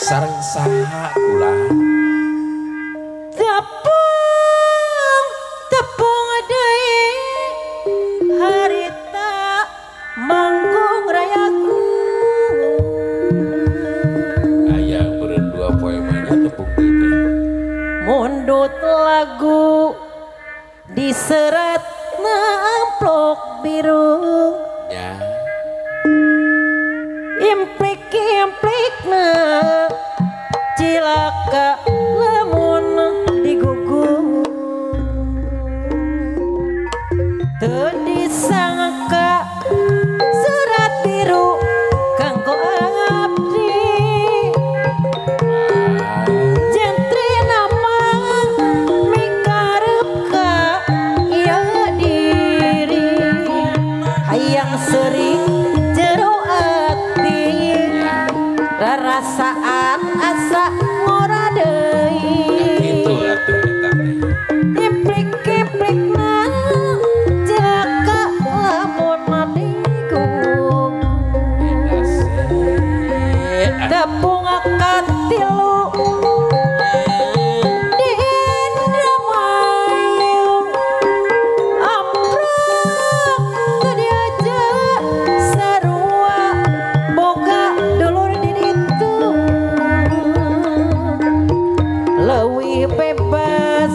sareng saha kula tepung deui harita manggung rayaku aya beureun dua poemanya tepung deui mundut lagu diserat amplop biru ya implik-implikna cilaka lamun digugu teu disangka surat biru kanggo abdi jentrina mah mikarep ka ieu diri hayang seuring jero ati rarasaan asa ngora deui itu atuh eta teh implik-implikna cilaka lamun digugu tepung katilu di Indramayu amprok teu diajak sarua boga dulur di ditu leuwih bebas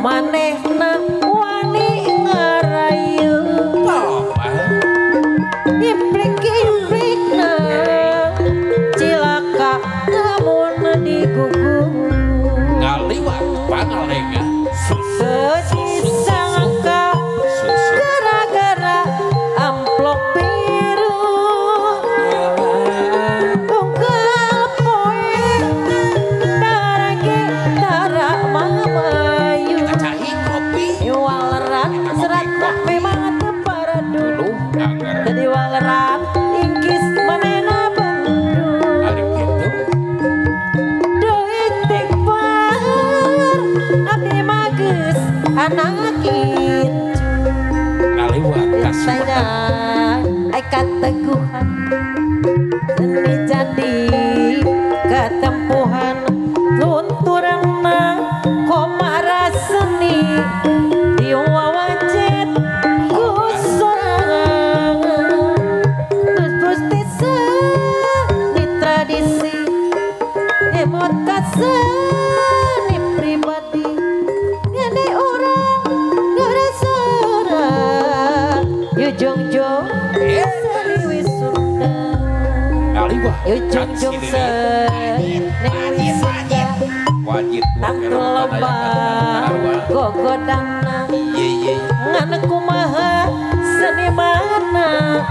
manehna wani ngarayu implik-implikna cilaka lamun digugu ngaliwat pangalengan susu disangka gara-gara amplop biru tunggal poe darage tara mamayu cahi kopi waleran serat memang tepara dulu anggar jadi waleran ingkis manena bendu ari kitu duit tikbar abdi mageus anak itu ngaliwat saya kasuatan ai kateguhan seni jadi ketempuhan lunturna komara seni diwawajet kusorangan terus di tradisi emot kaseni pribadi ngene orang gara seorang yujung-jung seni wisunda ngaliwat yujung-jung seni wisunda wajib tangtu loba gogodana ye ngana kumaha seni mana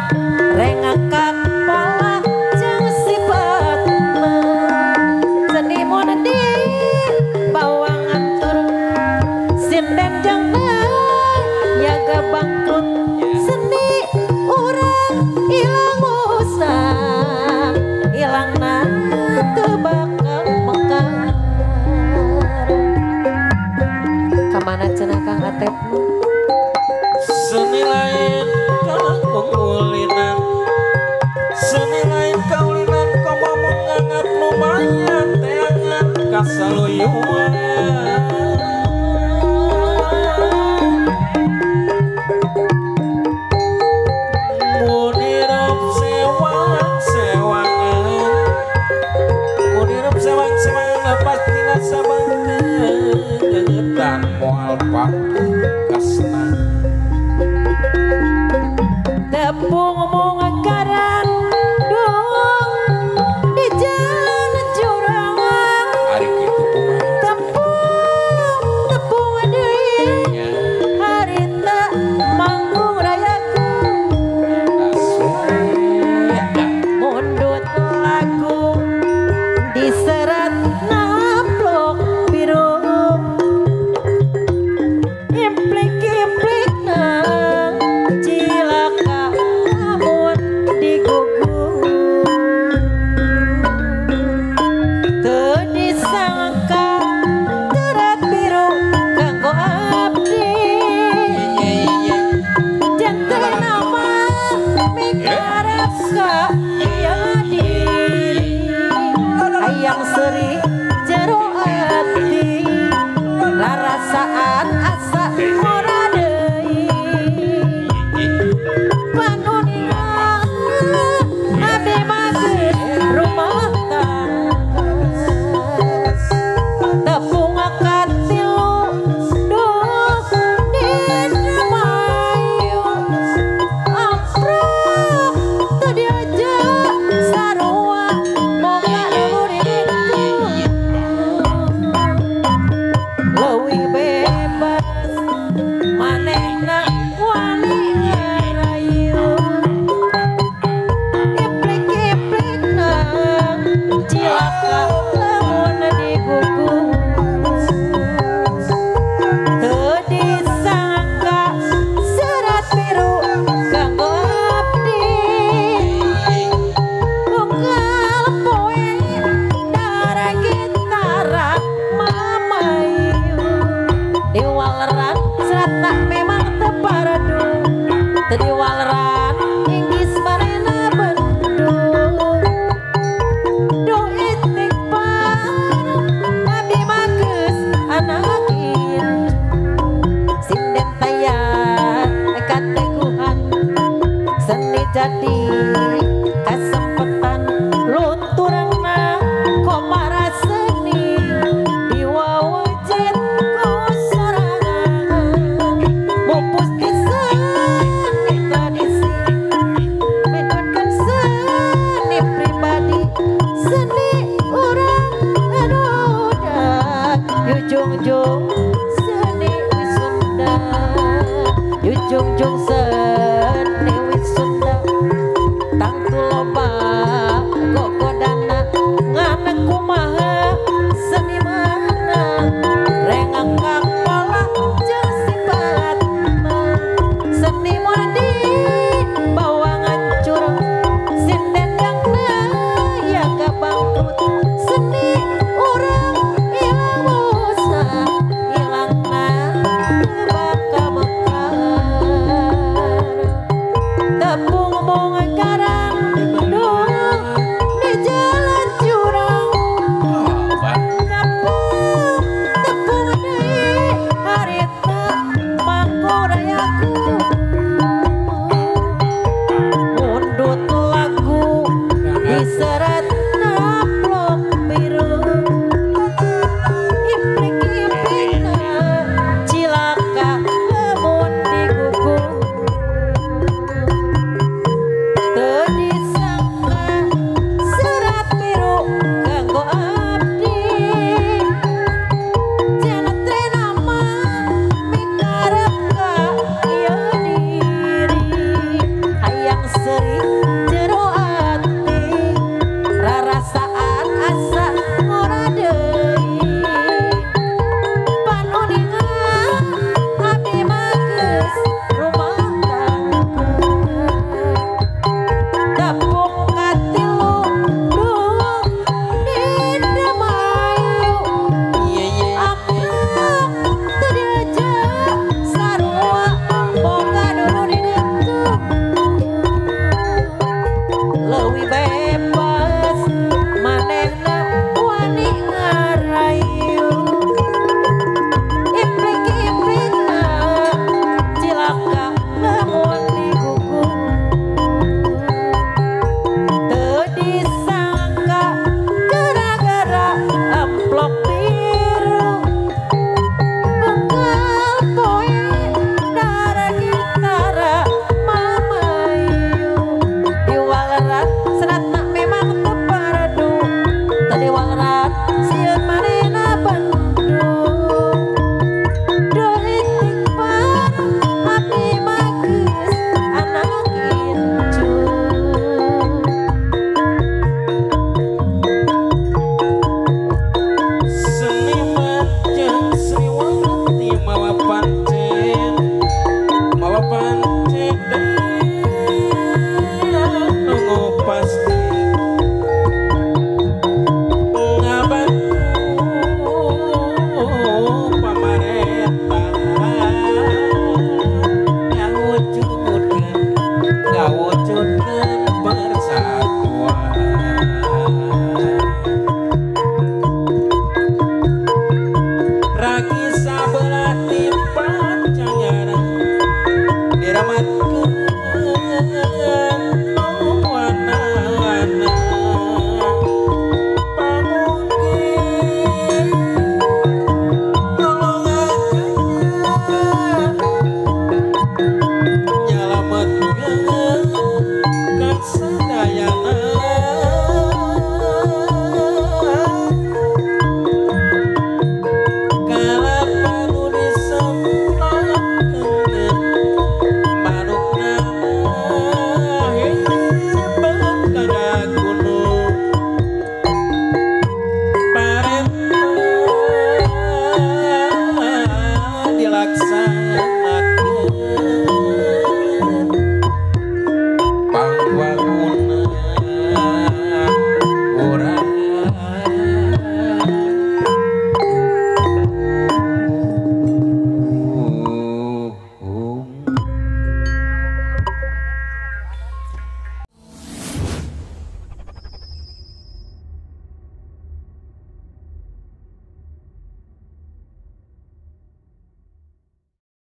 rengakak pala jeung sifatna seni mun di bawang atur sinden jangna yaga bangkrut seni urang ilang usang ilangna teu bakal mekar kamana cenah Kang Atep Seni lain kaulinan Seni lain kaulinan komo mengangat lumayan teangan kasaluyuan Munirop sewang-sewangan Munirop sewang-sewangan pasti rasa bangketan moal paku kasna tepung mung karang dong di jalan curangan ari kitu kumaha tepung deui nya harita manggung rayaku asuh mundut lagu diser